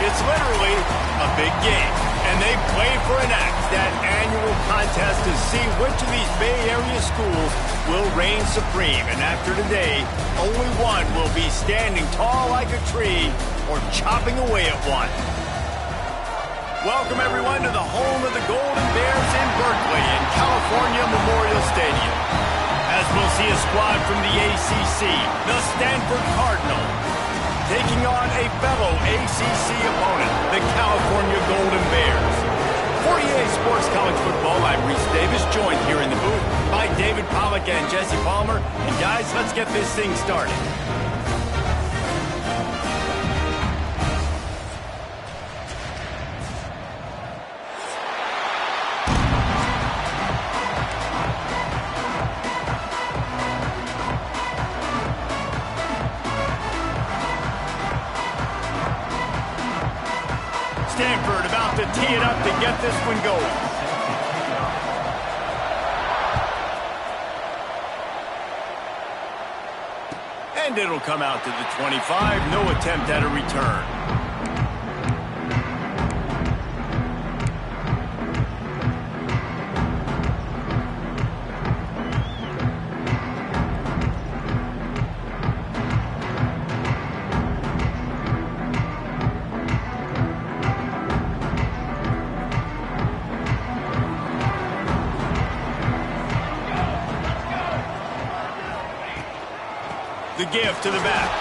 It's literally a big game, and they play for an axe, that annual contest to see which of these Bay Area schools will reign supreme. And after today, only one will be standing tall like a tree or chopping away at one. Welcome, everyone, to the home of the Golden Bears in Berkeley in California Memorial Stadium. As we'll see a squad from the ACC, the Stanford Cardinals, taking on a fellow ACC opponent, the California Golden Bears. For EA Sports College Football, I'm Reese Davis, joined here in the booth by David Pollack and Jesse Palmer. And guys, let's get this thing started. Stanford about to tee it up to get this one going. And it'll come out to the 25. No attempt at a return. The give to the back.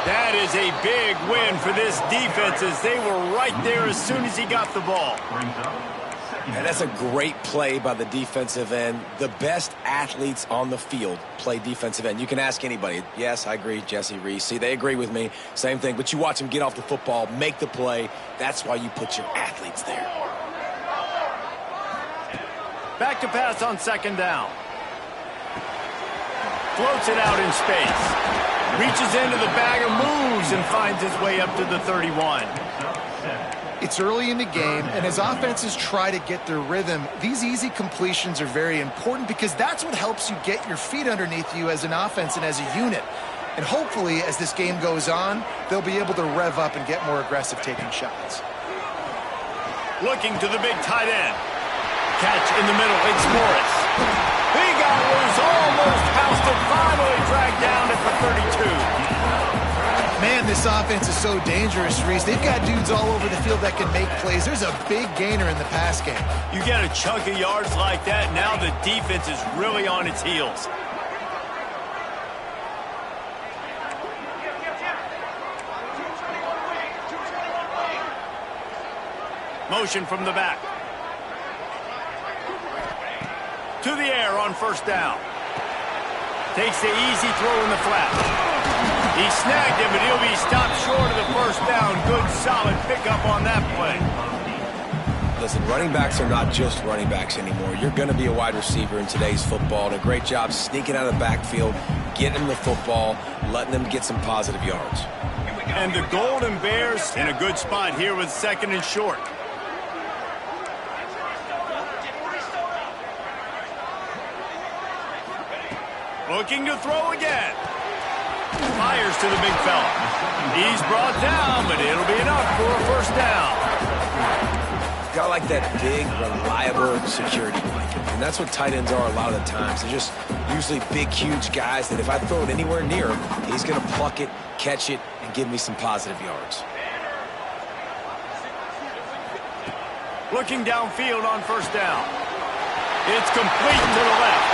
That is a big win for this defense as they were right there as soon as he got the ball. And that's a great play by the defensive end. The best athletes on the field play defensive end. You can ask anybody. Yes, I agree, Jesse, Reese. See, they agree with me. Same thing. But you watch them get off the football, make the play. That's why you put your athletes there. Back to pass on second down. Floats it out in space. Reaches into the bag of moves and finds his way up to the 31. It's early in the game, and as offenses try to get their rhythm, these easy completions are very important because that's what helps you get your feet underneath you as an offense and as a unit. And hopefully, as this game goes on, they'll be able to rev up and get more aggressive taking shots. Looking to the big tight end. Catch in the middle. It's Morris. He got loose, almost housed it, finally dragged down at the 32. Man, this offense is so dangerous, Reese. They've got dudes all over the field that can make plays. There's a big gainer in the pass game. You get a chunk of yards like that, now the defense is really on its heels. Motion from the back. To the air on first down. Takes the easy throw in the flat. He snagged him, but he'll be stopped short of the first down. Good, solid pickup on that play. Listen, running backs are not just running backs anymore. You're going to be a wide receiver in today's football. And a great job sneaking out of the backfield, getting them the football, letting them get some positive yards. And the Golden Bears in a good spot here with second and short. Looking to throw again. Fires to the big fella. He's brought down, but it'll be enough for a first down. Got like that big, reliable security blanket. And that's what tight ends are a lot of the times. They're just usually big, huge guys that if I throw it anywhere near him, he's going to pluck it, catch it, and give me some positive yards. Looking downfield on first down. It's complete to the left.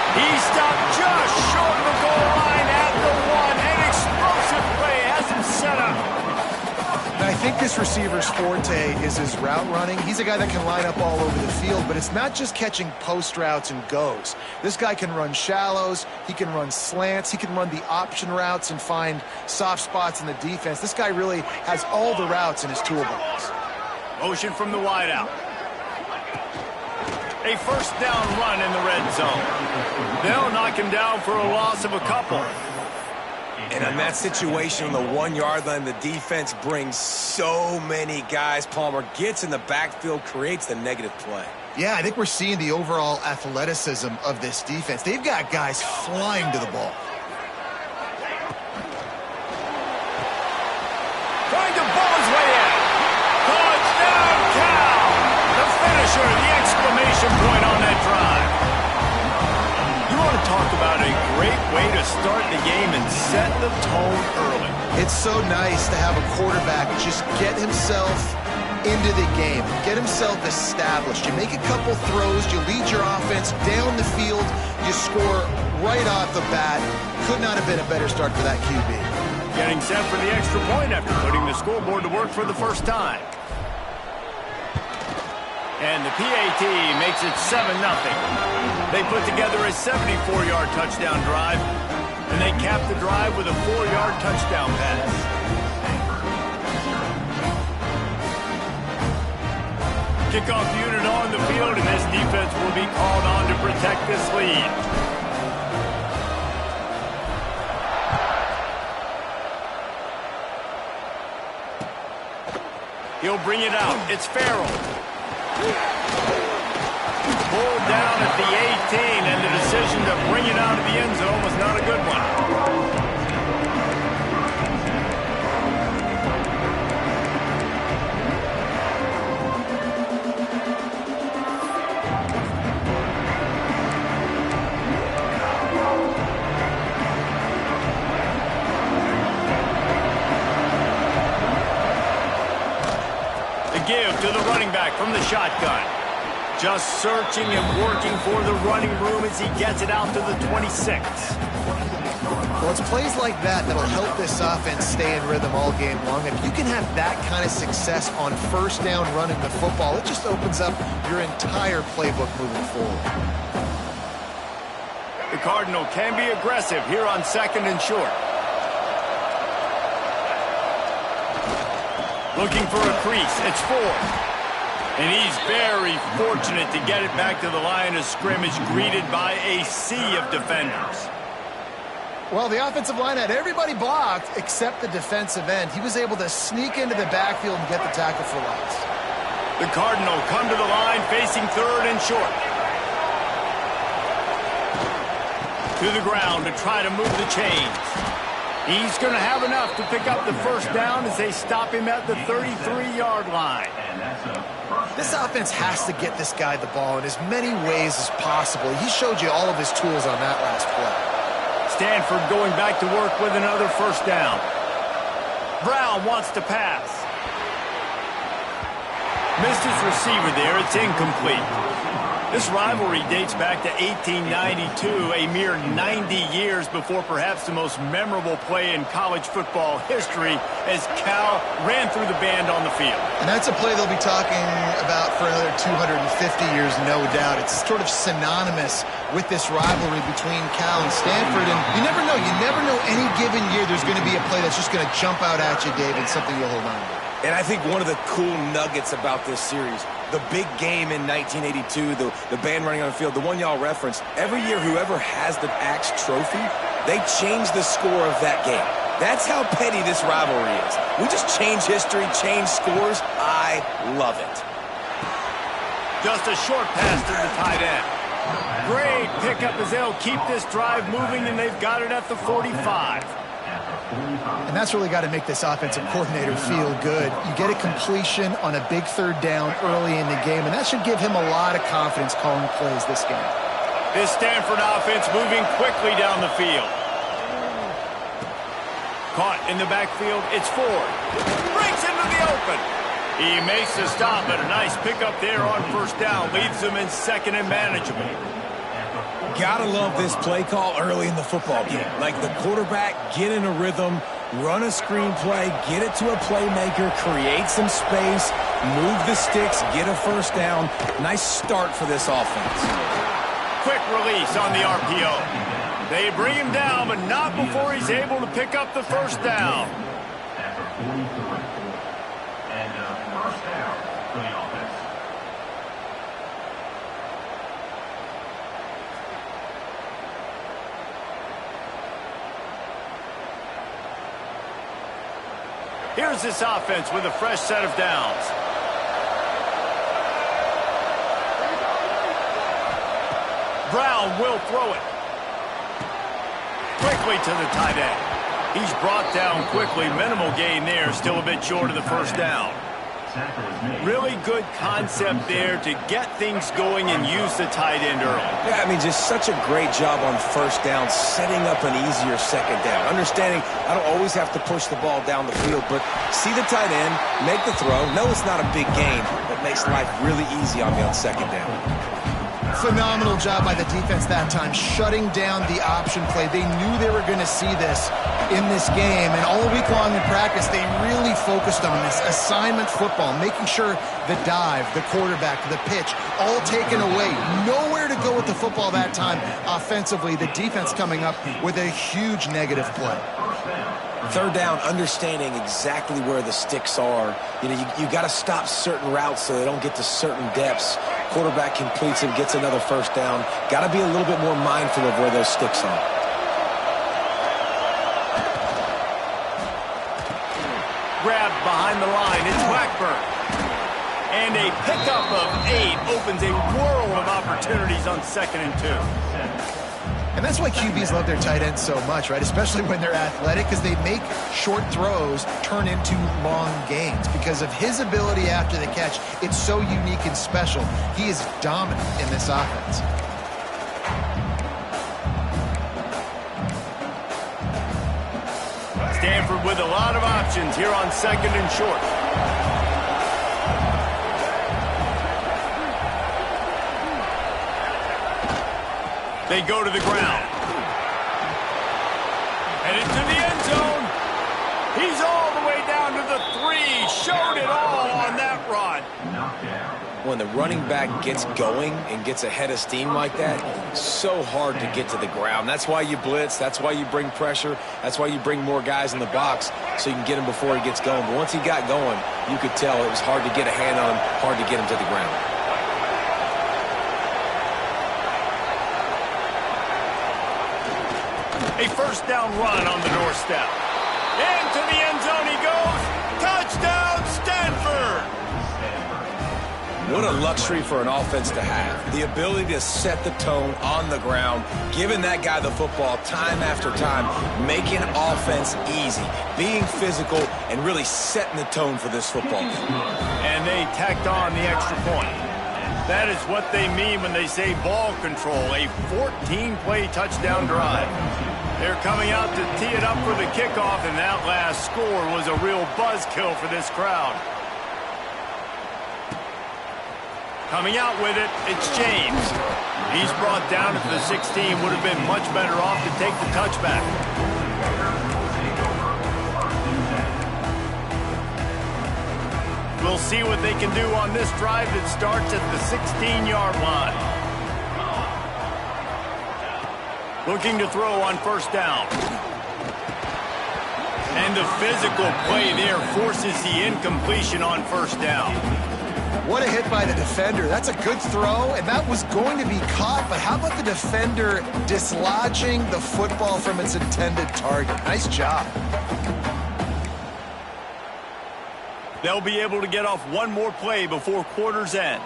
He stopped just short of the goal line at the one. An explosive play has him set up. And I think this receiver's forte is his route running. He's a guy that can line up all over the field, but it's not just catching post routes and goes. This guy can run shallows, he can run slants, he can run the option routes and find soft spots in the defense. This guy really has all the routes in his toolbox. Motion from the wideout. A first down run in the red zone. They'll knock him down for a loss of a couple. And in that situation on the 1 yard line, the defense brings so many guys. Palmer gets in the backfield, creates the negative play. Yeah, I think we're seeing the overall athleticism of this defense. They've got guys flying to the ball. Trying to ball his way in. a great way to start the game and set the tone early. It's so nice to have a quarterback just get himself into the game, get himself established. You make a couple throws, you lead your offense down the field, you score right off the bat. Could not have been a better start for that QB. Getting set for the extra point after putting the scoreboard to work for the first time. And the PAT makes it 7-0. They put together a 74-yard touchdown drive, and they cap the drive with a 4-yard touchdown pass. Kickoff unit on the field, and this defense will be called on to protect this lead. He'll bring it out. It's Farrell. Pulled down at the 18, and the decision to bring it out of the end zone was not a good one. Give to the running back from the shotgun. Just searching and working for the running room as he gets it out to the 26. Well, it's plays like that that'll help this offense stay in rhythm all game long. If you can have that kind of success on first down running the football, it just opens up your entire playbook moving forward. The Cardinal can be aggressive here on 2nd and short. Looking for a crease. It's 4. And he's very fortunate to get it back to the line of scrimmage, greeted by a sea of defenders. Well, the offensive line had everybody blocked except the defensive end. He was able to sneak into the backfield and get the tackle for loss. The Cardinal come to the line facing 3rd and short. To the ground to try to move the chains. He's going to have enough to pick up the first down as they stop him at the 33-yard line. This offense has to get this guy the ball in as many ways as possible. He showed you all of his tools on that last play. Stanford going back to work with another first down. Brown wants to pass. Missed his receiver there. It's incomplete. This rivalry dates back to 1892, a mere 90 years before perhaps the most memorable play in college football history as Cal ran through the band on the field. And that's a play they'll be talking about for another 250 years, no doubt. It's sort of synonymous with this rivalry between Cal and Stanford. And you never know. You never know any given year there's going to be a play that's just going to jump out at you, David, something you'll hold on to. And I think one of the cool nuggets about this series, the big game in 1982, the band running on the field, the one y'all referenced, every year whoever has the Axe Trophy, they change the score of that game. That's how petty this rivalry is. We just change history, change scores. I love it. Just a short pass to the tight end. Great pickup as they'll keep this drive moving, and they've got it at the 45. And that's really got to make this offensive coordinator feel good. You get a completion on a big 3rd down early in the game, and that should give him a lot of confidence calling plays this game. This Stanford offense moving quickly down the field. Caught in the backfield, it's Ford. Breaks into the open. He makes the stop, but a nice pickup there on first down. Leaves him in 2nd and manageable. Gotta love this play call early in the football game. Like the quarterback, get in a rhythm, run a screen play, get it to a playmaker, create some space, move the sticks, get a first down. Nice start for this offense. Quick release on the RPO. They bring him down, but not before he's able to pick up the first down. First down for the offense. Here's this offense with a fresh set of downs. Brown will throw it. Quickly to the tight end. He's brought down quickly. Minimal gain there. Still a bit short of the first down. Tackle is made. Really good concept there to get things going and use the tight end early. Yeah, I mean, just such a great job on first down, setting up an easier second down. Understanding I don't always have to push the ball down the field, but see the tight end, make the throw. No, it's not a big gain, but makes life really easy on me on second down. Phenomenal job by the defense that time, shutting down the option play. They knew they were going to see this in this game, and all week long in practice, they really focused on this assignment football, making sure the dive, the quarterback, the pitch, all taken away. Nowhere to go with the football that time offensively. The defense coming up with a huge negative play. Third down, understanding exactly where the sticks are. You know, you got to stop certain routes so they don't get to certain depths. Quarterback completes and gets another first down. Got to be a little bit more mindful of where those sticks are. Grabbed behind the line. It's Wackburn. And a pickup of 8 opens a world of opportunities on 2nd and 2. And that's why QBs love their tight ends so much, right? Especially when they're athletic, because they make short throws turn into long gains. Because of his ability after the catch, it's so unique and special. He is dominant in this offense. Stanford with a lot of options here on 2nd and short. They go to the ground. And into the end zone. He's all the way down to the 3. Showed it all on that run. When the running back gets going and gets ahead of steam like that, it's so hard to get to the ground. That's why you blitz. That's why you bring pressure. That's why you bring more guys in the box so you can get him before he gets going. But once he got going, you could tell it was hard to get a hand on him, hard to get him to the ground. A first down run on the doorstep. Into the end zone he goes. Touchdown, Stanford! What a luxury for an offense to have. The ability to set the tone on the ground, giving that guy the football time after time, making offense easy, being physical, and really setting the tone for this football game. And they tacked on the extra point. That is what they mean when they say ball control, a 14-play touchdown drive. They're coming out to tee it up for the kickoff, and that last score was a real buzzkill for this crowd. Coming out with it, it's James. He's brought down at the 16, would have been much better off to take the touchback. We'll see what they can do on this drive that starts at the 16-yard line. Looking to throw on first down. And the physical play there forces the incompletion on first down. What a hit by the defender. That's a good throw, and that was going to be caught, but how about the defender dislodging the football from its intended target? Nice job. They'll be able to get off one more play before quarter's end.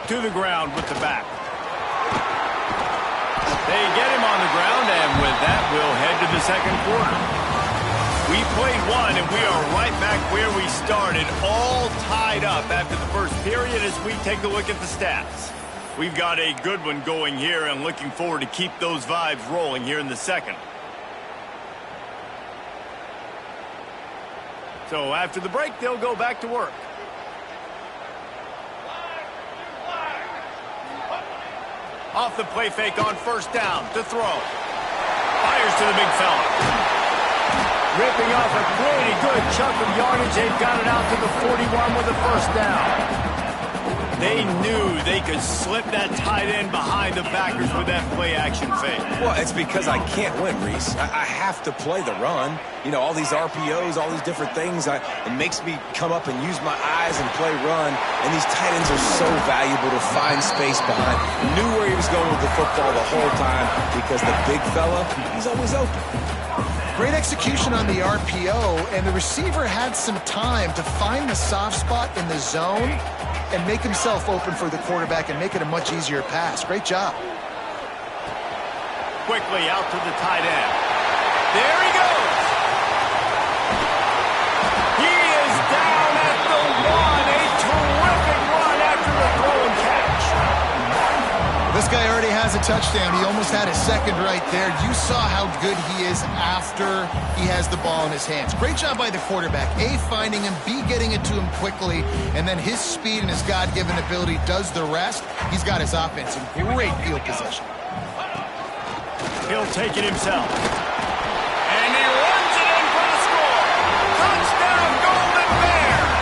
To the ground with the back. They get him on the ground, and with that, we'll head to the second quarter. We played one, and we are right back where we started, all tied up after the first period as we take a look at the stats. We've got a good one going here, and looking forward to keep those vibes rolling here in the second. So after the break, they'll go back to work. Off the play fake on first down to throw. Fires to the big fella. Ripping off a pretty good chunk of yardage. They've got it out to the 41 with a first down. They knew they could slip that tight end behind the backers with that play-action fake. Well, it's because I can't win, Reese. I have to play the run. You know, all these RPOs, all these different things, it makes me come up and use my eyes and play run. And these tight ends are so valuable to find space behind. Knew where he was going with the football the whole time because the big fella, he's always open. Great execution on the RPO, and the receiver had some time to find the soft spot in the zone and make himself open for the quarterback and make it a much easier pass. Great job. Quickly out to the tight end. There he goes. a touchdown. He almost had a second right there. You saw how good he is after he has the ball in his hands. Great job by the quarterback. A, finding him, B, getting it to him quickly, and then his speed and his God-given ability does the rest. He's got his offense in great field position. He'll take it himself. And he runs it in for the score. Touchdown, Golden Bears!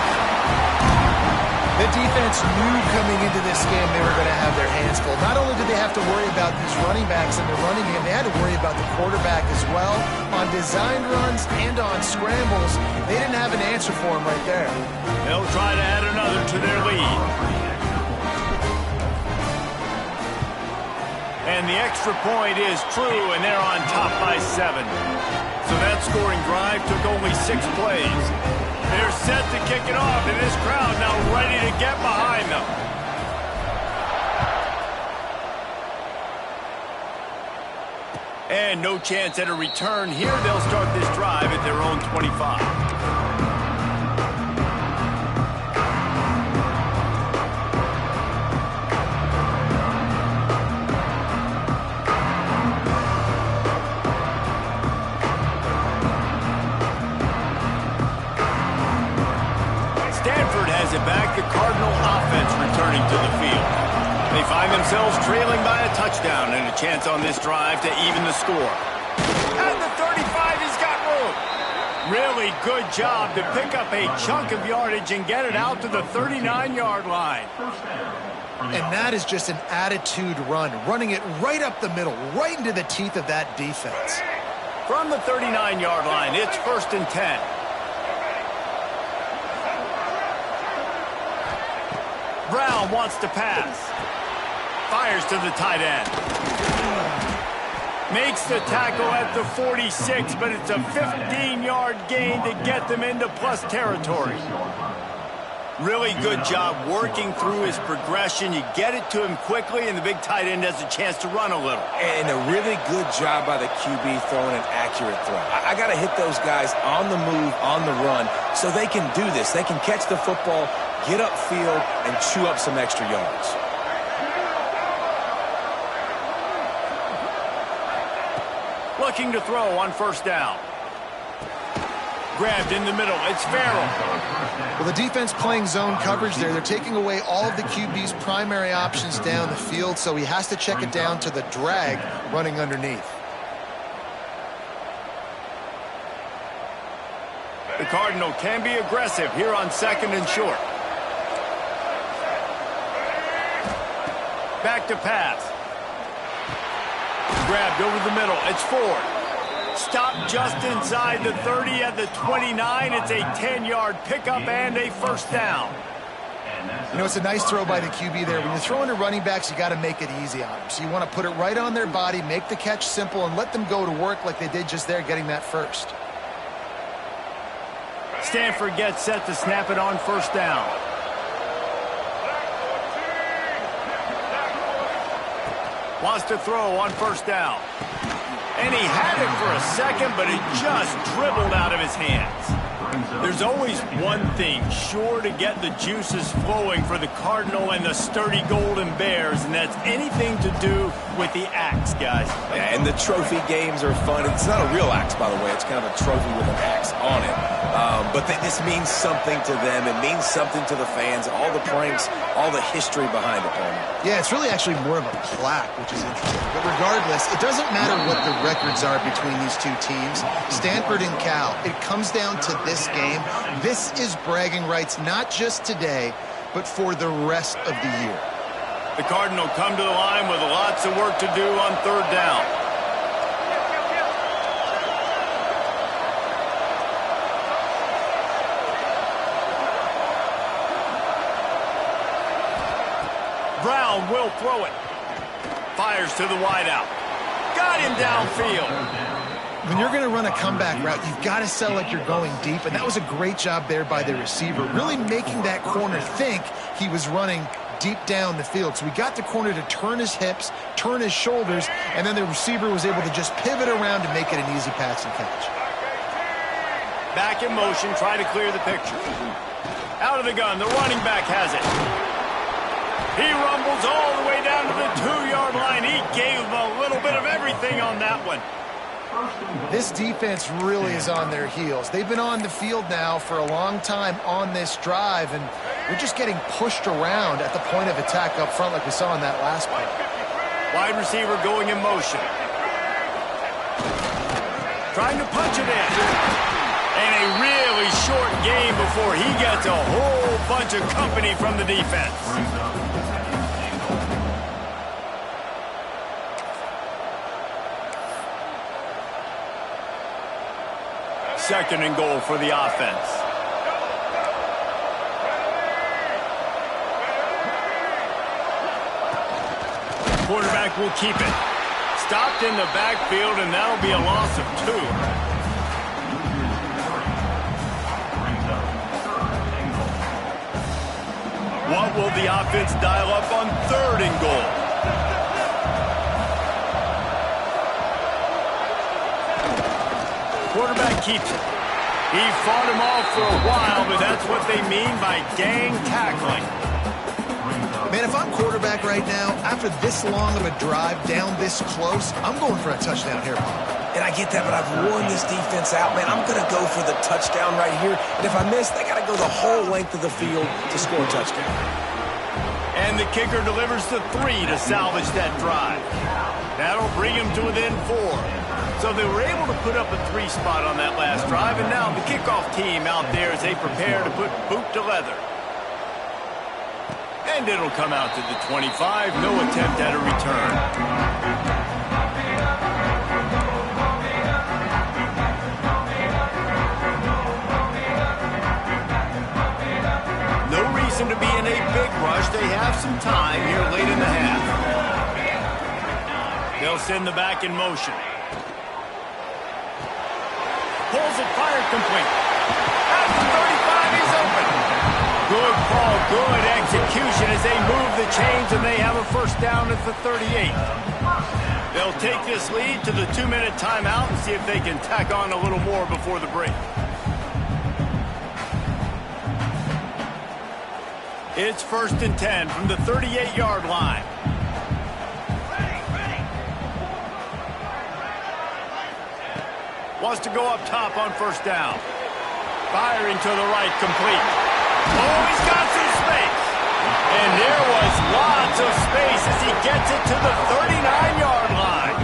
The defense knew coming into this game they were going to have their hands full. Not only did they have to worry about these running backs in the running game, they had to worry about the quarterback as well. On design runs and on scrambles, they didn't have an answer for him right there. They'll try to add another to their lead. And the extra point is true, and they're on top by 7. So that scoring drive took only 6 plays. They're set to kick it off, and this crowd now ready to get behind them. And no chance at a return here. They'll start this drive at their own 25. Stanford has it back, the Cardinal offense returning to the field. They find themselves trailing by a touchdown and a chance on this drive to even the score. At the 35, he's got room. Really good job to pick up a chunk of yardage and get it out to the 39-yard line. And that is just an attitude run, running it right up the middle, right into the teeth of that defense. From the 39-yard line, it's 1st and 10. Brown wants to pass. Fires to the tight end. Makes the tackle at the 46, but it's a 15-yard gain to get them into plus territory. Really good job working through his progression. You get it to him quickly, and the big tight end has a chance to run a little. And a really good job by the QB throwing an accurate throw. I got to hit those guys on the move, on the run, so they can do this. They can catch the football, get upfield, and chew up some extra yards. Looking to throw on 1st down. Grabbed in the middle. It's Farrell. Well, the defense playing zone coverage there. They're taking away all of the QB's primary options down the field, so he has to check it down to the drag running underneath. The Cardinal can be aggressive here on 2nd and short. Back to pass. Grabbed over the middle. It's Ford. Stopped just inside the 30 at the 29. It's a 10-yard pickup and a 1st down. You know, it's a nice throw by the QB there. When you're throwing to running backs, you got to make it easy on them. So you want to put it right on their body, make the catch simple, and let them go to work like they did just there, getting that first. Stanford gets set to snap it on 1st down. Wants to throw on 1st down. And he had it for a second, but it just dribbled out of his hands. There's always one thing sure to get the juices flowing for the Cardinal and the sturdy Golden Bears, and that's anything to do with the axe, guys. Yeah, and the trophy games are fun. It's not a real axe, by the way. It's kind of a trophy with an axe on it. But this means something to them. It means something to the fans. All the pranks, all the history behind it, Palmer. Yeah, it's really actually more of a plaque, which is interesting. But regardless, it doesn't matter what the records are between these two teams. Stanford and Cal, it comes down to this game. This is bragging rights, not just today, but for the rest of the year. The Cardinal come to the line with lots of work to do on 3rd down. Brown will throw it. Fires to the wideout. Got him downfield. When you're going to run a comeback route, you've got to sell like you're going deep, and that was a great job there by the receiver, really making that corner think he was running deep down the field. So we got the corner to turn his hips, turn his shoulders, and then the receiver was able to just pivot around to make it an easy pass and catch. Back in motion, try to clear the picture. Out of the gun, the running back has it. He rumbles all the way down to the 2-yard line he gave him a little bit of everything on that one. This defense really is on their heels. They've been on the field now for a long time on this drive, and we're just getting pushed around at the point of attack up front like we saw in that last play. Wide receiver going in motion. Trying to punch it in. And a really short game before he gets a whole bunch of company from the defense. Second and goal for the offense. Quarterback will keep it. Stopped in the backfield, and that'll be a loss of 2. What will the offense dial up on third and goal? Quarterback keeps it. He fought him off for a while, but that's what they mean by gang tackling. Man, if I'm quarterback right now, after this long of a drive down this close, I'm going for a touchdown here, Bob. And I get that, but I've worn this defense out, man. I'm going to go for the touchdown right here. And if I miss, they got to go the whole length of the field to score a touchdown. And the kicker delivers the 3 to salvage that drive. That'll bring him to within 4. So they were able to put up a 3 spot on that last drive, and now the kickoff team out there as they prepare to put boot to leather. And it'll come out to the 25, no attempt at a return. No reason to be in a big rush. They have some time here late in the half. They'll send the back in motion. Pulls it, fired complete. At the 35, he's open. Good call, good execution as they move the chains, and they have a first down at the 38. They'll take this lead to the 2-minute timeout and see if they can tack on a little more before the break. It's 1st and 10 from the 38-yard line. Wants to go up top on first down. Firing to the right, complete. Oh, he's got some space. And there was lots of space as he gets it to the 39-yard line.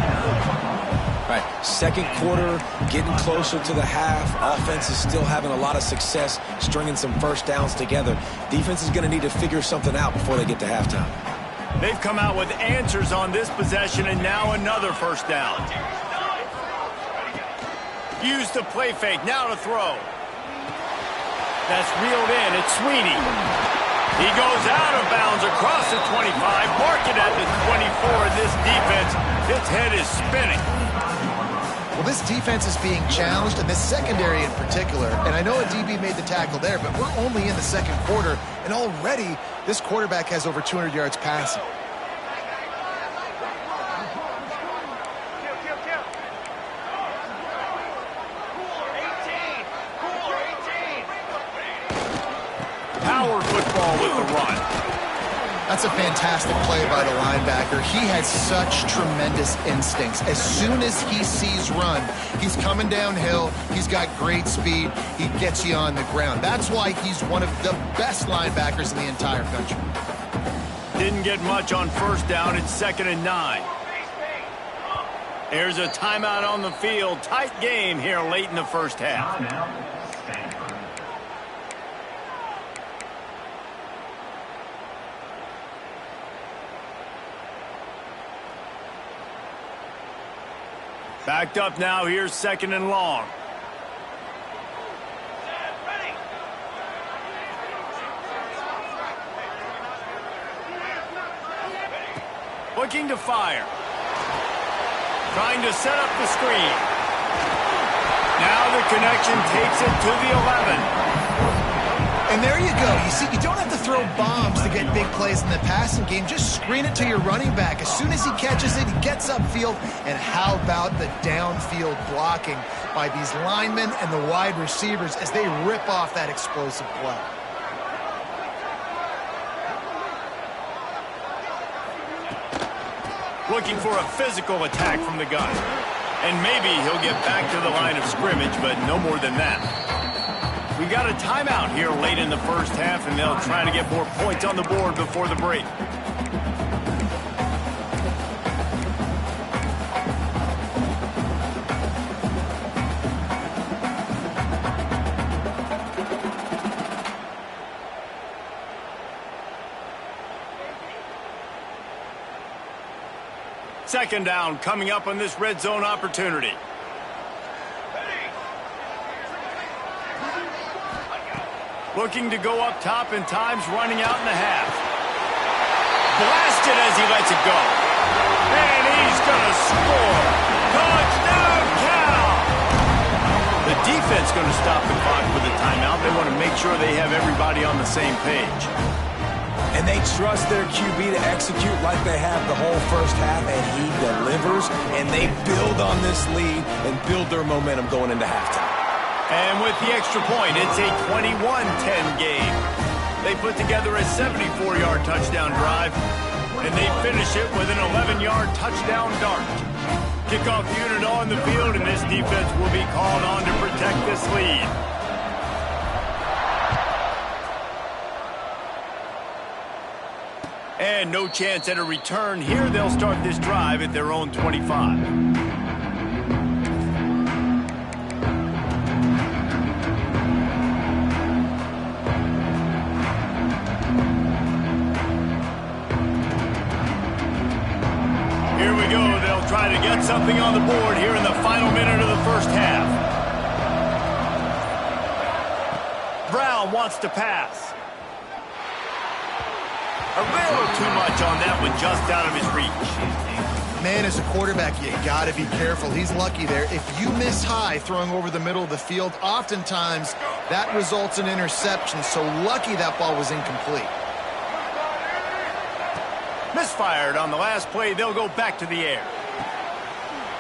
All right, second quarter, getting closer to the half. Offense is still having a lot of success stringing some first downs together. Defense is going to need to figure something out before they get to halftime. They've come out with answers on this possession, and now another first down. Use the play fake, now to throw. That's reeled in, it's Sweeney. He goes out of bounds across the 25, marking at the 24. This defense, its head is spinning. Well, this defense is being challenged, and this secondary in particular. And I know a DB made the tackle there, but we're only in the second quarter, and already this quarterback has over 200 yards passing. Power football with the run. That's a fantastic play by the linebacker. He has such tremendous instincts. As soon as he sees run, he's coming downhill. He's got great speed. He gets you on the ground. That's why he's one of the best linebackers in the entire country. Didn't get much on first down. It's 2nd and 9. There's a timeout on the field. Tight game here late in the first half. Backed up now. Here's 2nd and long. Looking to fire. Trying to set up the screen. Now the connection takes it to the 11. And there you go. You see, you don't have to throw bombs to get big plays in the passing game. Just screen it to your running back. As soon as he catches it, he gets upfield. And how about the downfield blocking by these linemen and the wide receivers as they rip off that explosive play. looking for a physical attack from the gun. And maybe he'll get back to the line of scrimmage, but no more than that. We got a timeout here late in the first half, and they'll try to get more points on the board before the break. Second down coming up on this red zone opportunity. Looking to go up top, and time's running out in the half. Blasted as he lets it go. And he's going to score. Touchdown, Cal! The defense going to stop the clock with a timeout. They want to make sure they have everybody on the same page. And they trust their QB to execute like they have the whole first half, and he delivers, and they build on this lead and build their momentum going into halftime. And with the extra point, it's a 21-10 game. They put together a 74-yard touchdown drive, and they finish it with an 11-yard touchdown dart. Kickoff unit on the field, and this defense will be called on to protect this lead. And no chance at a return here. They'll start this drive at their own 25. Here we go. They'll try to get something on the board here in the final minute of the first half. Brown wants to pass. A little too much on that one, just out of his reach. Man, as a quarterback, you got to be careful. He's lucky there. If you miss high throwing over the middle of the field, oftentimes that results in interception. So lucky that ball was incomplete. Misfired on the last play. They'll go back to the air.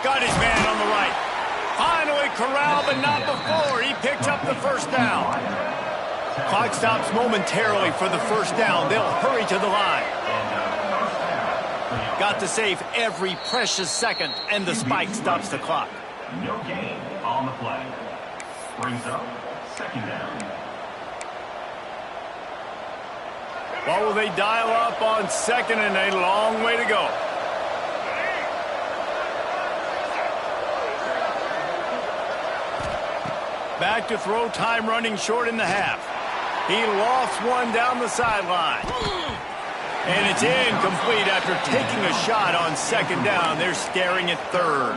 Got his man on the right. Finally corralled, but not before. He picked up the first down. Clock stops momentarily for the first down. They'll hurry to the line. Got to save every precious second, and the spike stops the clock. No gain on the play. Brings up second down. What will they dial up on second, and a long way to go? Back to throw, time running short in the half. He lofts one down the sideline. And it's incomplete after taking a shot on second down. They're staring at third.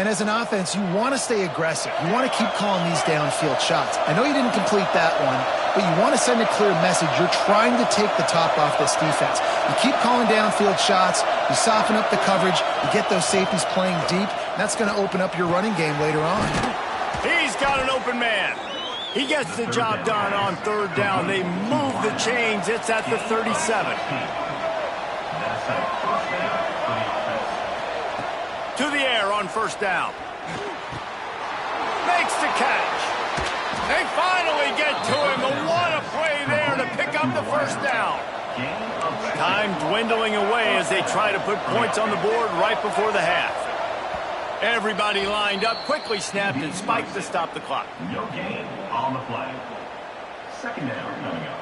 And as an offense, you want to stay aggressive. You want to keep calling these downfield shots. I know you didn't complete that one, but you want to send a clear message. You're trying to take the top off this defense. You keep calling downfield shots. You soften up the coverage. You get those safeties playing deep. And that's going to open up your running game later on. He's got an open man. He gets the job done on third down. They move the chains. It's at the 37. To the air on first down. Makes the catch. They finally get to him. And what a play there to pick up the first down. Time dwindling away as they try to put points on the board right before the half. Everybody lined up, quickly snapped and spiked to stop the clock. No gain on the play. Second down coming up.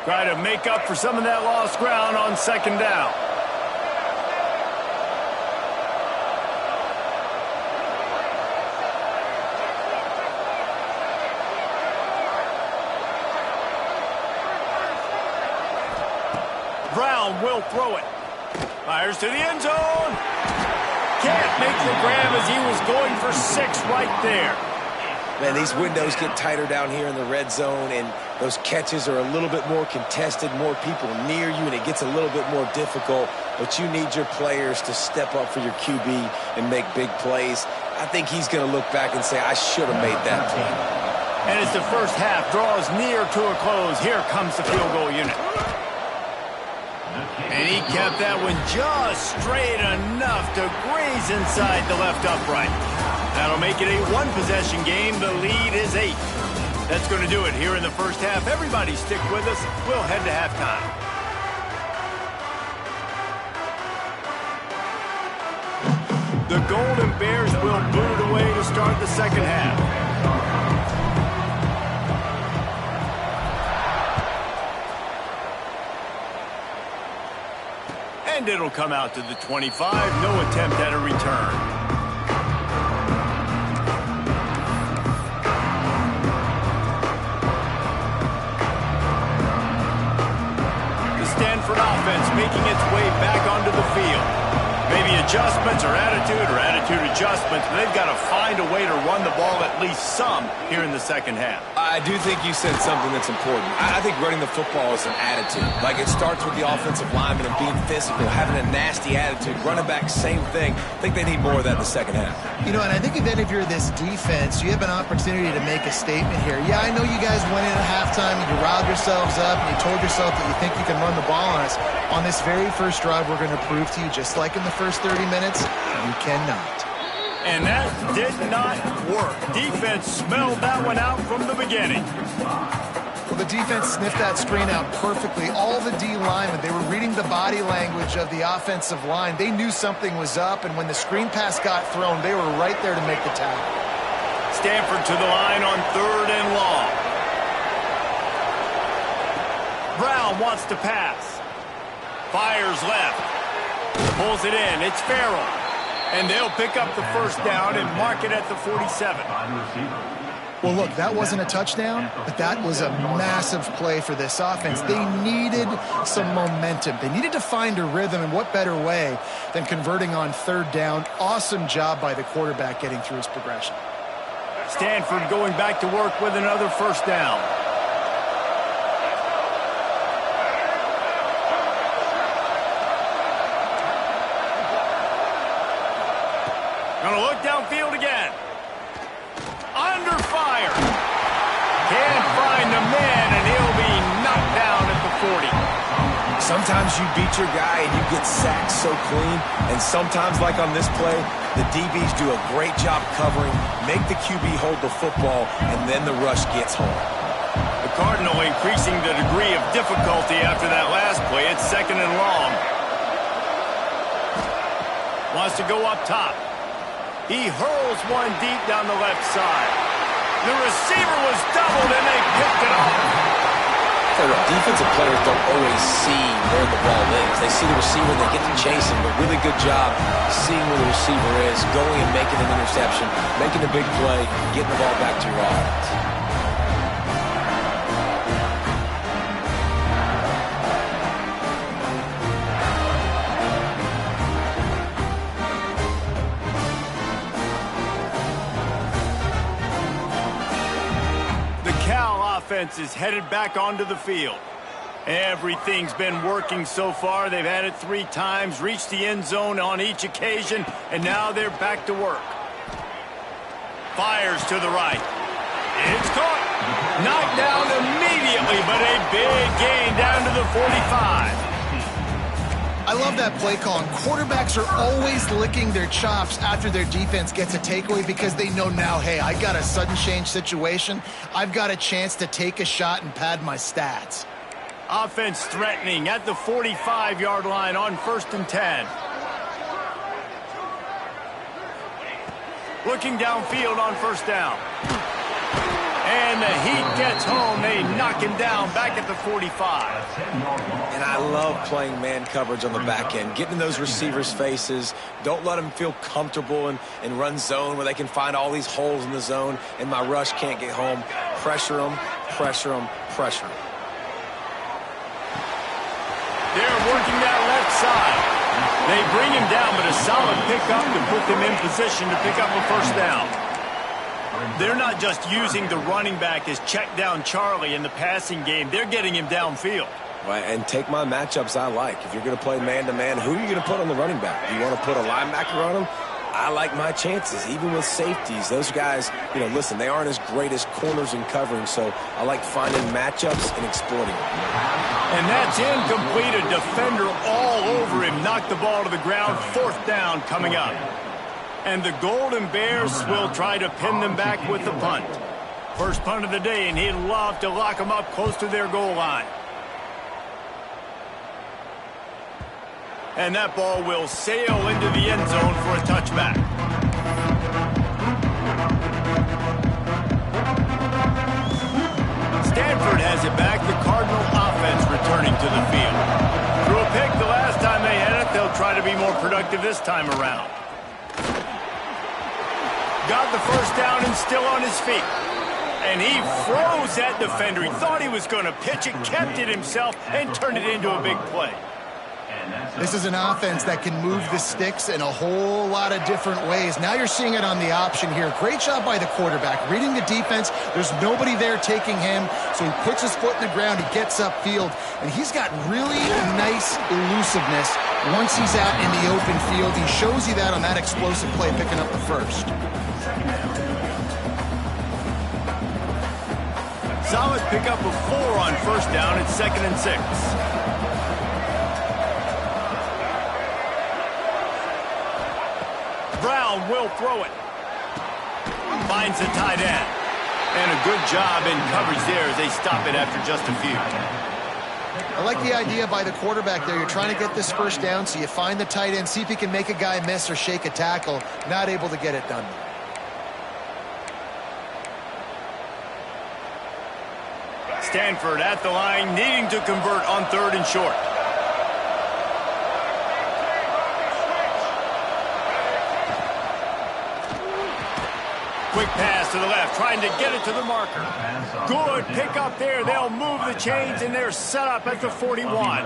Try to make up for some of that lost ground on second down. Brown will throw it. Fires to the end zone. Can't make the grab as he was going for 6 right there. Man, these windows get tighter down here in the red zone, and those catches are a little bit more contested, more people near you, and it gets a little bit more difficult. But you need your players to step up for your QB and make big plays. I think he's going to look back and say, I should have made that play. And as the first half draws near to a close, here comes the field goal unit. And he kept that one just straight enough to graze inside the left upright. That'll make it a one-possession game. The lead is 8. That's going to do it here in the first half. Everybody stick with us. We'll head to halftime. The Golden Bears will boot it away to start the second half. And it'll come out to the 25. No attempt at a return. Stanford offense making its way back onto the field. Maybe adjustments or attitude adjustments, but they've got to find a way to run the ball at least some here in the second half. I do think you said something that's important. I think running the football is an attitude. Like, it starts with the offensive lineman and being physical, having a nasty attitude. Running back, same thing. I think they need more of that in the second half. You know, and I think if you're this defense, you have an opportunity to make a statement here. Yeah, I know you guys went in at halftime and you riled yourselves up and you told yourself that you think you can run the ball on us. On this very first drive, we're going to prove to you, just like in the first 30 minutes, you cannot. And that did not work. Defense smelled that one out from the beginning. Well, the defense sniffed that screen out perfectly. All the D linemen, they were reading the body language of the offensive line. They knew something was up, and when the screen pass got thrown, they were right there to make the tackle. Stanford to the line on 3rd and long. Brown wants to pass. Fires left. Pulls it in. It's Farrell. And they'll pick up the first down and mark it at the 47. Well, look, that wasn't a touchdown, but that was a massive play for this offense. They needed some momentum. They needed to find a rhythm, and what better way than converting on 3rd down. Awesome job by the quarterback getting through his progression. Stanford going back to work with another first down. Gonna look downfield again. Under fire. Can't find the man, and he'll be knocked down at the 40. Sometimes you beat your guy and you get sacked so clean, and sometimes, like on this play, the DBs do a great job covering, make the QB hold the football, and then the rush gets home. The Cardinal increasing the degree of difficulty after that last play. It's 2nd and long. Wants to go up top. He hurls one deep down the left side. The receiver was doubled, and they picked it off. So what, defensive players don't always see where the ball is. They see the receiver, they get to chase him, but really good job seeing where the receiver is, going and making an interception, making a big play, getting the ball back to your offense. Offense is headed back onto the field. Everything's been working so far. They've had it 3 times, reached the end zone on each occasion, and now they're back to work. Fires to the right. It's caught. Knocked down immediately, but a big gain down to the 45. I love that play call, and quarterbacks are always licking their chops after their defense gets a takeaway because they know now, hey, I got a sudden change situation. I've got a chance to take a shot and pad my stats. Offense threatening at the 45-yard line on 1st and 10. Looking downfield on 1st down. And the heat gets home. They knock him down back at the 45. And I love playing man coverage on the back end, getting in those receivers' faces. Don't let them feel comfortable and run zone where they can find all these holes in the zone and my rush can't get home. Pressure them, pressure them, pressure them. They're working that left side. They bring him down, but a solid pickup to put them in position to pick up a first down. They're not just using the running back as check down Charlie in the passing game. They're getting him downfield. Right, and take my matchups I like. If you're going to play man-to-man, who are you going to put on the running back? Do you want to put a linebacker on him? I like my chances, even with safeties. Those guys, you know, listen, they aren't as great as corners in covering, so I like finding matchups and exploiting them. And that's incomplete. A defender all over him. Knocked the ball to the ground. 4th down coming up. And the Golden Bears will try to pin them back with the punt. First punt of the day, and he'd love to lock them up close to their goal line. And that ball will sail into the end zone for a touchback. Stanford has it back. The Cardinal offense returning to the field. Threw a pick the last time they had it. They'll try to be more productive this time around. Got the first down and still on his feet. And he froze that defender. He thought he was going to pitch it, kept it himself, and turned it into a big play. This is an offense that can move the sticks in a whole lot of different ways. Now you're seeing it on the option here. Great job by the quarterback. Reading the defense, there's nobody there taking him, so he puts his foot in the ground, he gets upfield, and he's got really nice elusiveness once he's out in the open field. He shows you that on that explosive play, picking up the first. Solid pickup of 4 on first down. It's 2nd and 6. Brown will throw it. Finds the tight end. And a good job in coverage there as they stop it after just a few. I like the idea by the quarterback there. You're trying to get this first down, so you find the tight end, see if he can make a guy miss or shake a tackle. Not able to get it done. Stanford at the line, needing to convert on 3rd and short. Quick pass to the left, trying to get it to the marker. Good pickup there. They'll move the chains, and they're set up at the 41.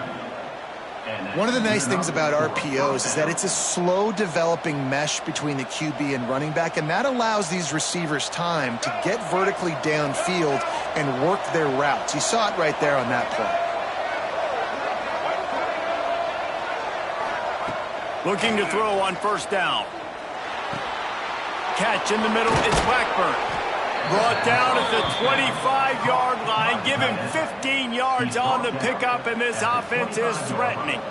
One of the nice things about RPOs is that it's a slow developing mesh between the QB and running back, and that allows these receivers time to get vertically downfield and work their routes. You saw it right there on that play. Looking to throw on first down. Catch in the middle, it's Blackburn. Brought down at the 25-yard line. Give him 15 yards on the pickup, and this offense is threatening.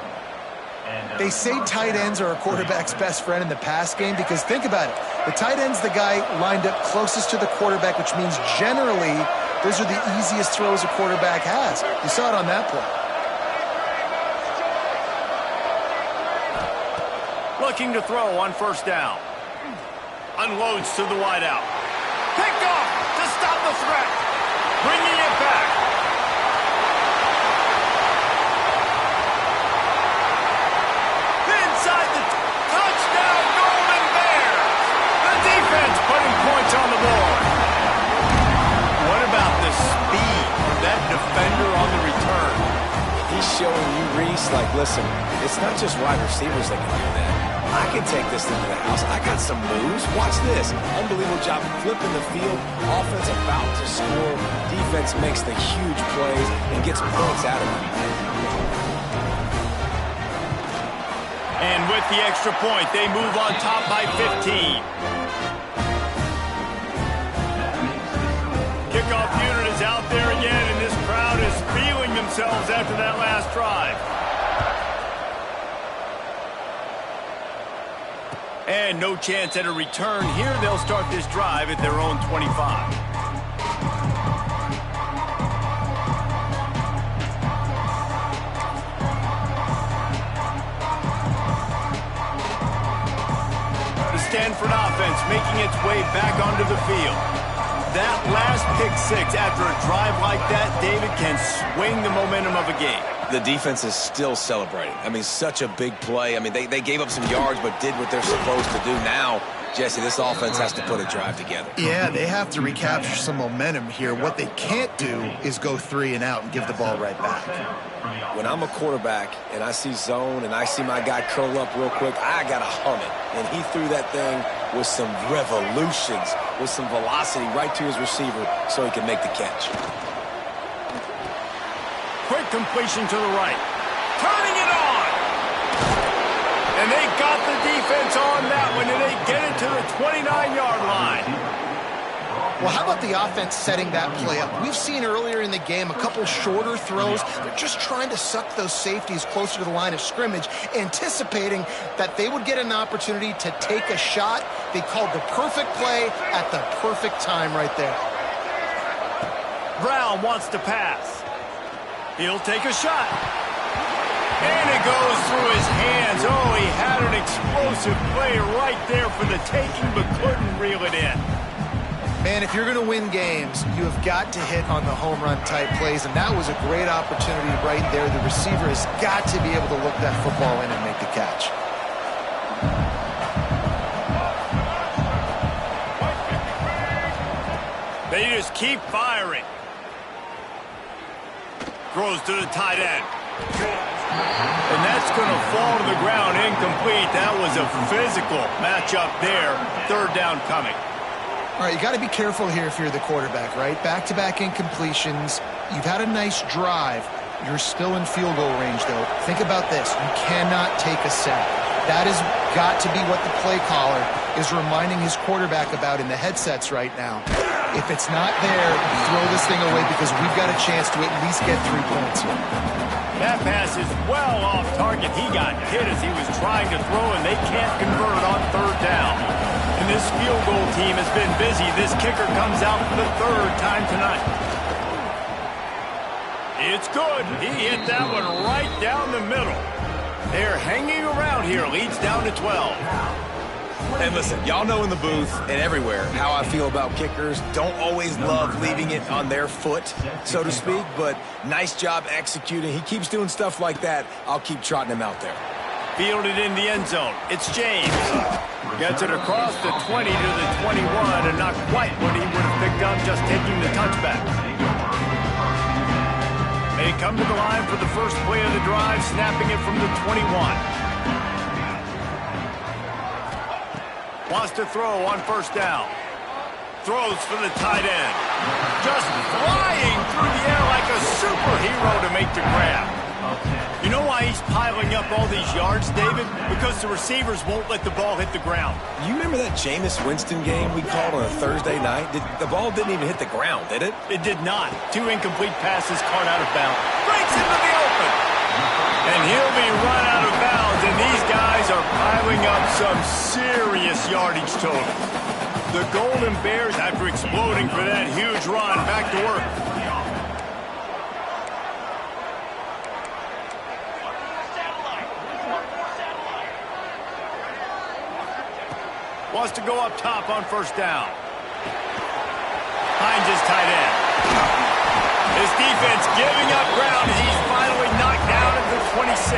They say tight ends are a quarterback's best friend in the pass game because think about it. The tight end's the guy lined up closest to the quarterback, which means generally those are the easiest throws a quarterback has. You saw it on that play. Looking to throw on first down. Unloads to the wideout. Picked off to stop the threat. Bringing it back. Inside the touchdown, Golden Bears. The defense putting points on the board. What about the speed of that defender on the return? He's showing you, Reese, like, listen, it's not just wide receivers that can do that. I can take this thing to the house. I got some moves. Watch this. Unbelievable job flipping the field. Offense about to score. Defense makes the huge plays and gets points out of it. And with the extra point, they move on top by 15. Kickoff unit is out there again, and this crowd is feeling themselves after that last drive. And no chance at a return here. They'll start this drive at their own 25. The Stanford offense making its way back onto the field. That last pick six after a drive like that, David, can swing the momentum of a game. The defense is still celebrating. I mean, such a big play. I mean, they gave up some yards but did what they're supposed to do. Now, Jesse, this offense has to put a drive together. Yeah, they have to recapture some momentum here. What they can't do is go 3 and out and give the ball right back. When I'm a quarterback and I see zone and I see my guy curl up real quick, I got to hum it. And he threw that thing with some revolutions, with some velocity right to his receiver so he can make the catch. Quick completion to the right. Turning it on. And they got the defense on that one, and they get it to the 29-yard line. Well, how about the offense setting that play up? We've seen earlier in the game a couple shorter throws. They're just trying to suck those safeties closer to the line of scrimmage, anticipating that they would get an opportunity to take a shot. They called the perfect play at the perfect time right there. Brown wants to pass. He'll take a shot. And it goes through his hands. Oh, he had an explosive play right there for the taking, but couldn't reel it in. Man, if you're going to win games, you have got to hit on the home run type plays, and that was a great opportunity right there. The receiver has got to be able to look that football in and make the catch. They just keep firing. Throws to the tight end. And that's going to fall to the ground incomplete. That was a physical matchup there. Third down coming. All right, you got to be careful here if you're the quarterback, right? Back-to-back incompletions. You've had a nice drive. You're still in field goal range, though. Think about this. You cannot take a sack. That has got to be what the play caller is reminding his quarterback about in the headsets right now. If it's not there, throw this thing away because we've got a chance to at least get 3 points here. That pass is well off target. He got hit as he was trying to throw, and they can't convert on third down. And this field goal team has been busy. This kicker comes out for the third time tonight. It's good. He hit that one right down the middle. They're hanging around here. Leads down to 12. And listen, y'all know in the booth and everywhere how I feel about kickers. Don't always love leaving it on their foot, so to speak, but nice job executing. He keeps doing stuff like that. I'll keep trotting him out there. Fielded in the end zone. It's James. Gets it across the 20 to the 21, and not quite what he would have picked up just taking the touchback. They come to the line for the first play of the drive, snapping it from the 21. Wants to throw on first down. Throws for the tight end. Just flying through the air like a superhero to make the grab. You know why he's piling up all these yards, David? Because the receivers won't let the ball hit the ground. You remember that Jameis Winston game we called on a Thursday night? The ball didn't even hit the ground, did it? It did not. 2 incomplete passes caught out of bounds. Breaks into the open. And he'll be run out of bounds, and these guys are piling up some serious yardage total. The Golden Bears, after exploding for that huge run, back to work. Wants to go up top on first down. Finds his tight end. His defense giving up ground as he's finally knocked down at the 26.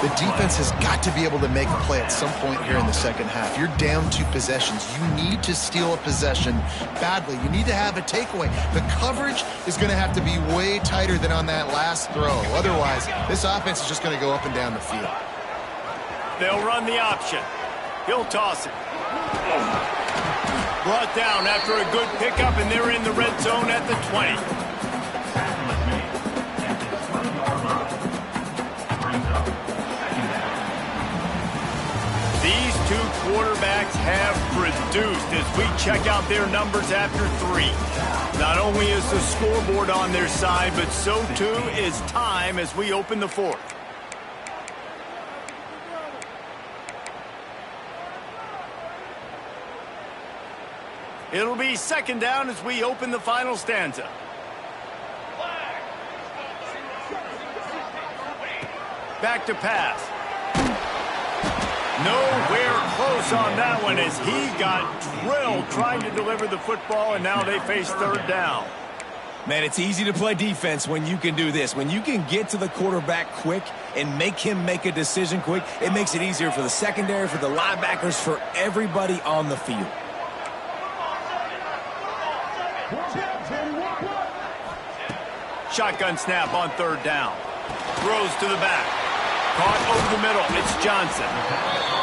The defense has got to be able to make a play at some point here in the second half. You're down 2 possessions. You need to steal a possession badly. You need to have a takeaway. The coverage is going to have to be way tighter than on that last throw. Otherwise, this offense is just going to go up and down the field. They'll run the option. He'll toss it. Brought down after a good pickup, and they're in the red zone at the 20. These 2 quarterbacks have produced as we check out their numbers after 3. Not only is the scoreboard on their side, but so too is time as we open the 4th. It'll be second down as we open the final stanza. Back to pass. Nowhere close on that one as he got drilled trying to deliver the football, and now they face third down. Man, it's easy to play defense when you can do this. When you can get to the quarterback quick and make him make a decision quick, it makes it easier for the secondary, for the linebackers, for everybody on the field. Shotgun snap on third down. Throws to the back. Caught over the middle. It's Johnson.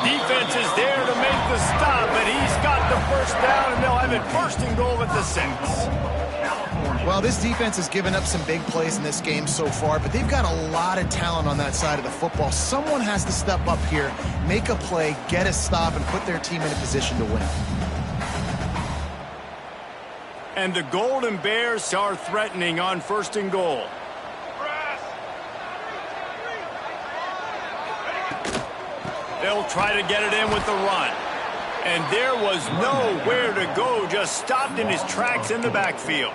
Defense is there to make the stop, but he's got the first down, and they'll have it first and goal at the 6. Well, this defense has given up some big plays in this game so far, but they've got a lot of talent on that side of the football. Someone has to step up here, make a play, get a stop, and put their team in a position to win. And the Golden Bears are threatening on first and goal. They'll try to get it in with the run. And there was nowhere to go, just stopped in his tracks in the backfield.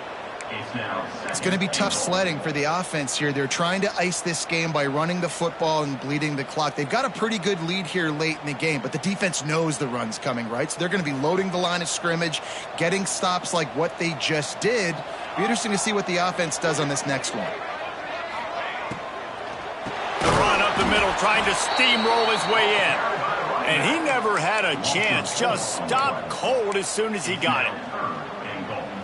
It's going to be tough sledding for the offense here. They're trying to ice this game by running the football and bleeding the clock. They've got a pretty good lead here late in the game, but the defense knows the run's coming, right? So they're going to be loading the line of scrimmage, getting stops like what they just did. Be interesting to see what the offense does on this next one. The run up the middle, trying to steamroll his way in. And he never had a chance, just stopped cold as soon as he got it.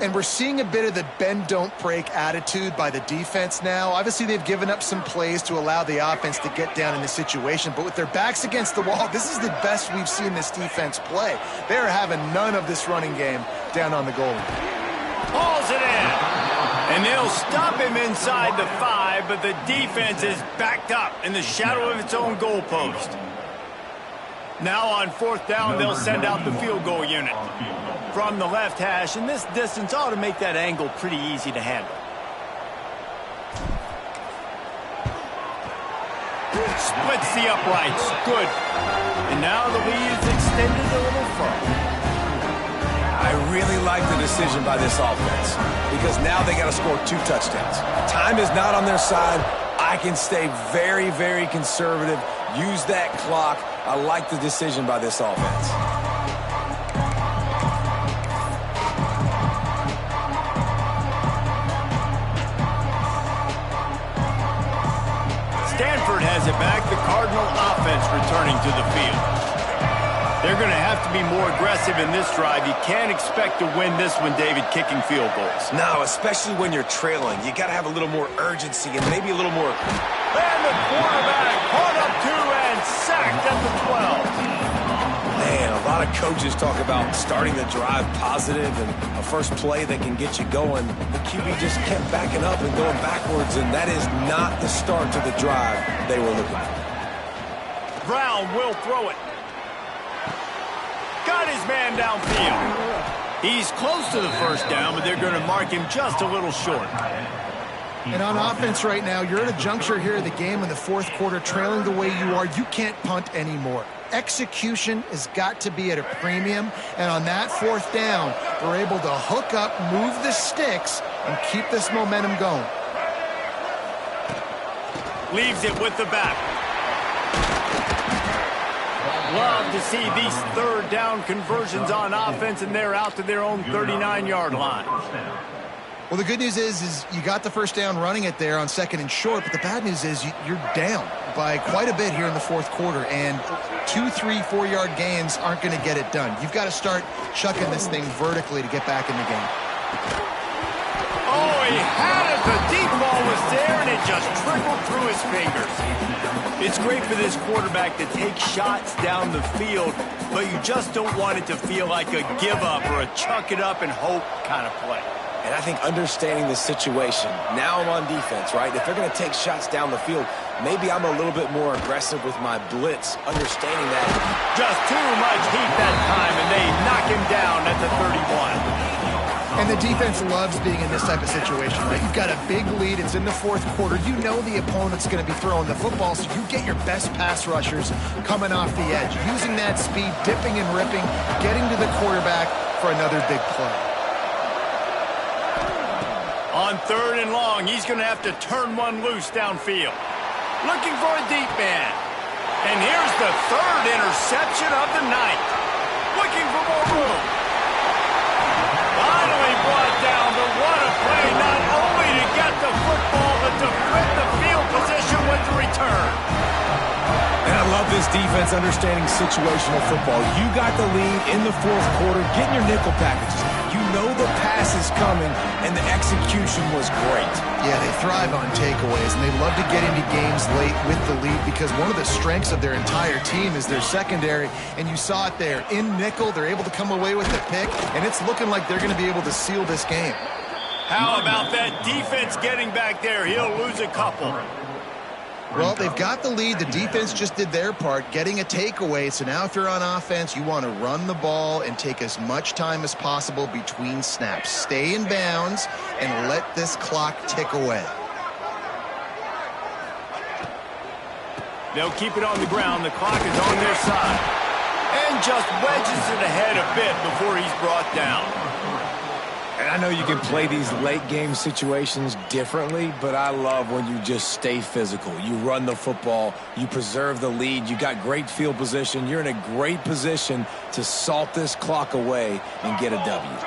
And we're seeing a bit of the bend, don't break attitude by the defense now. Obviously, they've given up some plays to allow the offense to get down in the situation. But with their backs against the wall, this is the best we've seen this defense play. They're having none of this running game down on the goal line. Hauls it in. And they'll stop him inside the 5, but the defense is backed up in the shadow of its own goalpost. Now on 4th down, they'll send out the field goal unit from the left hash, and this distance ought to make that angle pretty easy to handle. Splits the uprights. Good. And now the lead is extended a little further. I really like the decision by this offense because now they got to score 2 touchdowns. Time is not on their side. I can stay very, very conservative, use that clock. I like the decision by this offense. Stanford has it back. The Cardinal offense returning to the field. They're going to have to be more aggressive in this drive. You can't expect to win this one, David, kicking field goals. No, especially when you're trailing. You got to have a little more urgency and maybe a little more. And the quarterback caught up to and sacked at the 12. Man, a lot of coaches talk about starting the drive positive and a first play that can get you going. The QB just kept backing up and going backwards, and that is not the start to the drive they were looking for. Brown will throw it. Got his man downfield. He's close to the first down, but they're going to mark him just a little short. And on offense right now, you're at a juncture here of the game in the 4th quarter, trailing the way you are. You can't punt anymore. Execution has got to be at a premium, and on that 4th down, they're able to hook up, move the sticks, and keep this momentum going. Leaves it with the back. Love to see these 3rd down conversions on offense, and they're out to their own 39-yard line. Well, the good news is you got the first down running it there on 2nd and short, but the bad news is you're down by quite a bit here in the 4th quarter, and 2, 3, 4-yard gains aren't going to get it done. You've got to start chucking this thing vertically to get back in the game. Oh, he had it. The deep ball was there, and it just trickled through his fingers. It's great for this quarterback to take shots down the field, but you just don't want it to feel like a give-up or a chuck-it-up-and-hope kind of play. And I think understanding the situation, now I'm on defense, right? If they're going to take shots down the field, maybe I'm a little bit more aggressive with my blitz, understanding that. Just too much heat that time, and they knock him down at the 31. And the defense loves being in this type of situation, right? You've got a big lead. It's in the 4th quarter. You know the opponent's going to be throwing the football, so you get your best pass rushers coming off the edge, using that speed, dipping and ripping, getting to the quarterback for another big play. On 3rd and long, he's going to have to turn one loose downfield. Looking for a deep man. And here's the 3rd interception of the night. Looking for more room. Finally brought down, but what a play, not only to get the football, but to flip the field position with the return. And I love this defense understanding situational football. You got the lead in the 4th quarter, getting your nickel packages. You know the pass is coming, and the execution was great. Yeah, they thrive on takeaways, and they love to get into games late with the lead because one of the strengths of their entire team is their secondary, and you saw it there. In nickel, they're able to come away with the pick, and it's looking like they're going to be able to seal this game. How about that defense getting back there? He'll lose a couple. Well, they've got the lead. The defense just did their part, getting a takeaway. So now if you're on offense, you want to run the ball and take as much time as possible between snaps. Stay in bounds and let this clock tick away. They'll keep it on the ground. The clock is on their side. And just wedges it ahead a bit before he's brought down. And I know you can play these late game situations differently, but I love when you just stay physical. You run the football, you preserve the lead, you got great field position, you're in a great position to salt this clock away and get a W.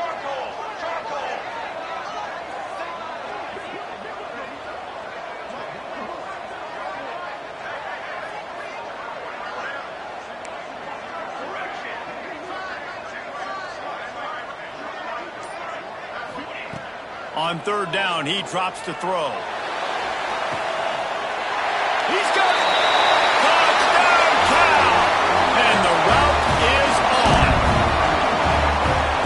On third down, he drops to throw. He's got it! Touchdown, Cal! And the route is on.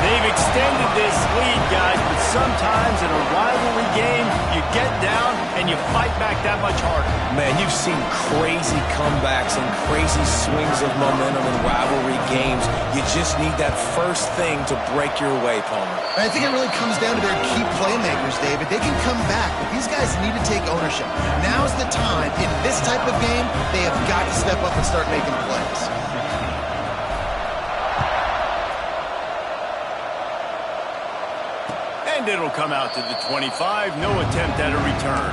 They've extended this lead, guys, but sometimes in a rivalry game, you get down and you fight back that much harder. Man, you've seen crazy comebacks and crazy swings of momentum in rivalry games. You just need that first thing to break your way, Palmer. I think it really comes down to their key playmakers, David. They can come back, but these guys need to take ownership. Now's the time. In this type of game, they have got to step up and start making plays. And it'll come out to the 25. No attempt at a return.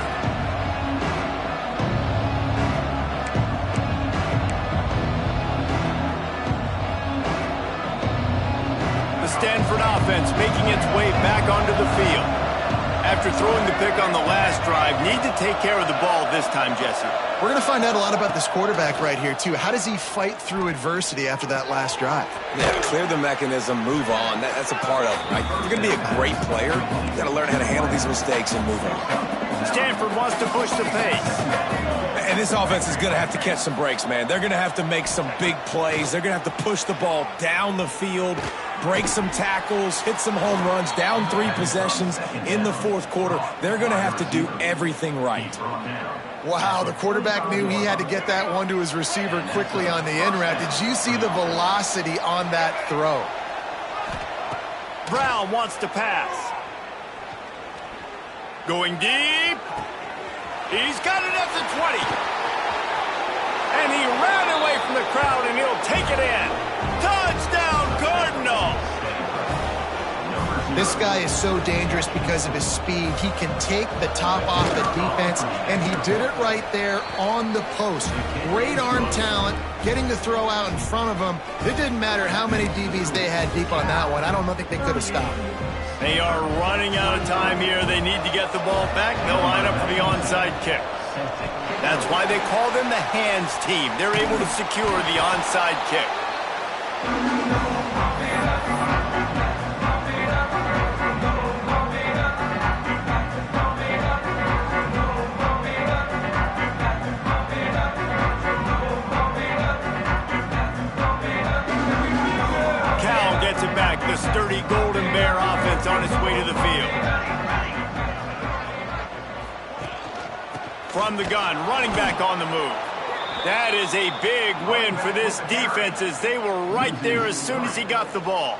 The Stanford offense making its way back onto the field. After throwing the pick on the last drive, need to take care of the ball this time, Jesse. We're going to find out a lot about this quarterback right here, too. How does he fight through adversity after that last drive? Yeah, clear the mechanism, move on. That's a part of it, right? If you're going to be a great player, you got to learn how to handle these mistakes and move on. Stanford wants to push the pace. And this offense is going to have to catch some breaks, man. They're going to have to make some big plays. They're going to have to push the ball down the field, break some tackles, hit some home runs, down 3 possessions in the fourth quarter. They're going to have to do everything right. Wow, the quarterback knew he had to get that one to his receiver quickly on the in route. Did you see the velocity on that throw? Brown wants to pass. Going deep. He's got it at the 20. And he ran away from the crowd, and he'll take it in. Touchdown, Cardinals! This guy is so dangerous because of his speed. He can take the top off the defense, and he did it right there on the post. Great arm talent, getting the throw out in front of him. It didn't matter how many DBs they had deep on that one. I don't think they could have stopped. They are running out of time here. They need to get the ball back. They'll line up for the onside kick. That's why they call them the hands team. They're able to secure the onside kick. Cal gets it back. The sturdy Golden Bear offense on its way to the field. From the gun, running back on the move. That is a big win for this defense as they were right there as soon as he got the ball.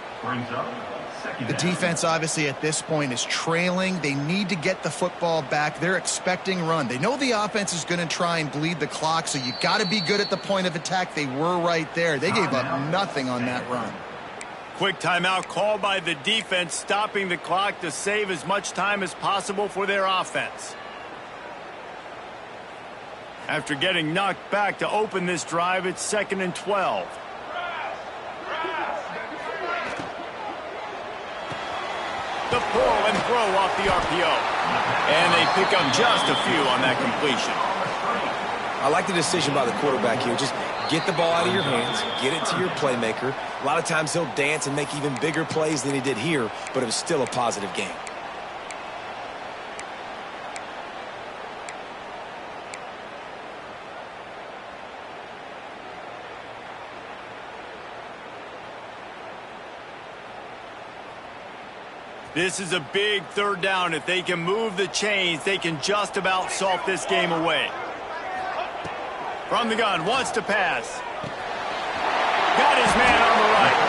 The defense obviously at this point is trailing. They need to get the football back. They're expecting run. They know the offense is going to try and bleed the clock, so you got to be good at the point of attack. They were right there. They gave up nothing on that run. Quick timeout called by the defense, stopping the clock to save as much time as possible for their offense. After getting knocked back to open this drive, it's 2nd and 12. The pull and throw off the RPO. And they pick up just a few on that completion. I like the decision by the quarterback here. Just get the ball out of your hands, get it to your playmaker. A lot of times he'll dance and make even bigger plays than he did here, but it was still a positive game. This is a big third down. If they can move the chains, they can just about salt this game away. From the gun, wants to pass. Got his man on the right.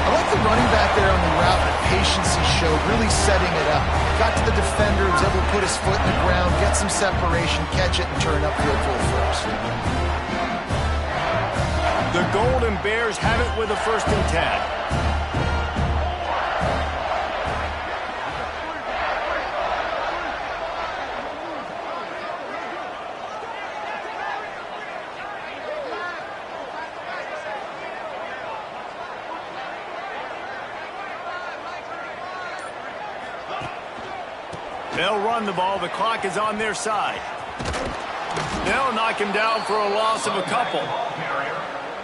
I like the running back there on the route, the patience he showed, really setting it up. Got to the defender, was able to put his foot in the ground, get some separation, catch it, and turn upfield for a first. The Golden Bears have it with a 1st and 10. They'll run the ball. The clock is on their side. They'll knock him down for a loss of a couple.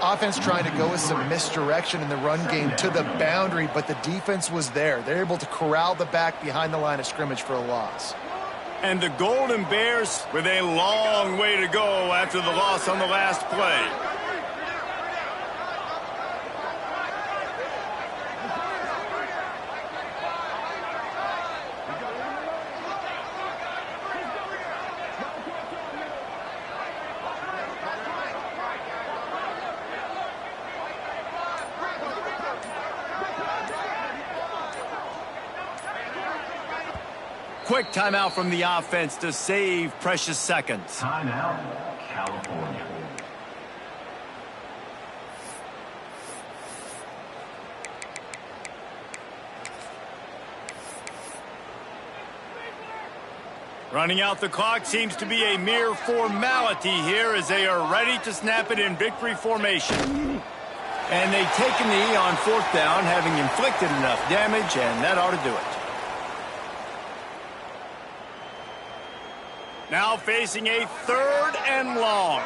Offense trying to go with some misdirection in the run game to the boundary, but the defense was there. They're able to corral the back behind the line of scrimmage for a loss. And the Golden Bears with a long way to go after the loss on the last play. Quick timeout from the offense to save precious seconds. Timeout, California. Running out the clock seems to be a mere formality here as they are ready to snap it in victory formation. And they take a knee on 4th down, having inflicted enough damage, and that ought to do it. Now facing a 3rd and long.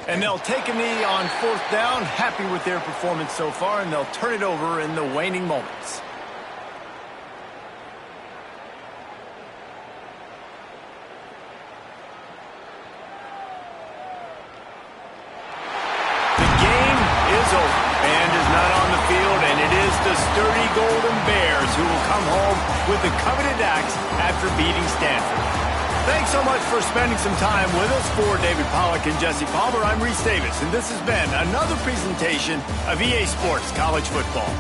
And they'll take a knee on 4th down, happy with their performance so far, and they'll turn it over in the waning moments. The game is over. Band is not on the field, and it is the sturdy Golden Bears who will come home with the coveted axe after beating Stanford. Thanks so much for spending some time with us. For David Pollack and Jesse Palmer, I'm Reese Davis, and this has been another presentation of EA Sports College Football.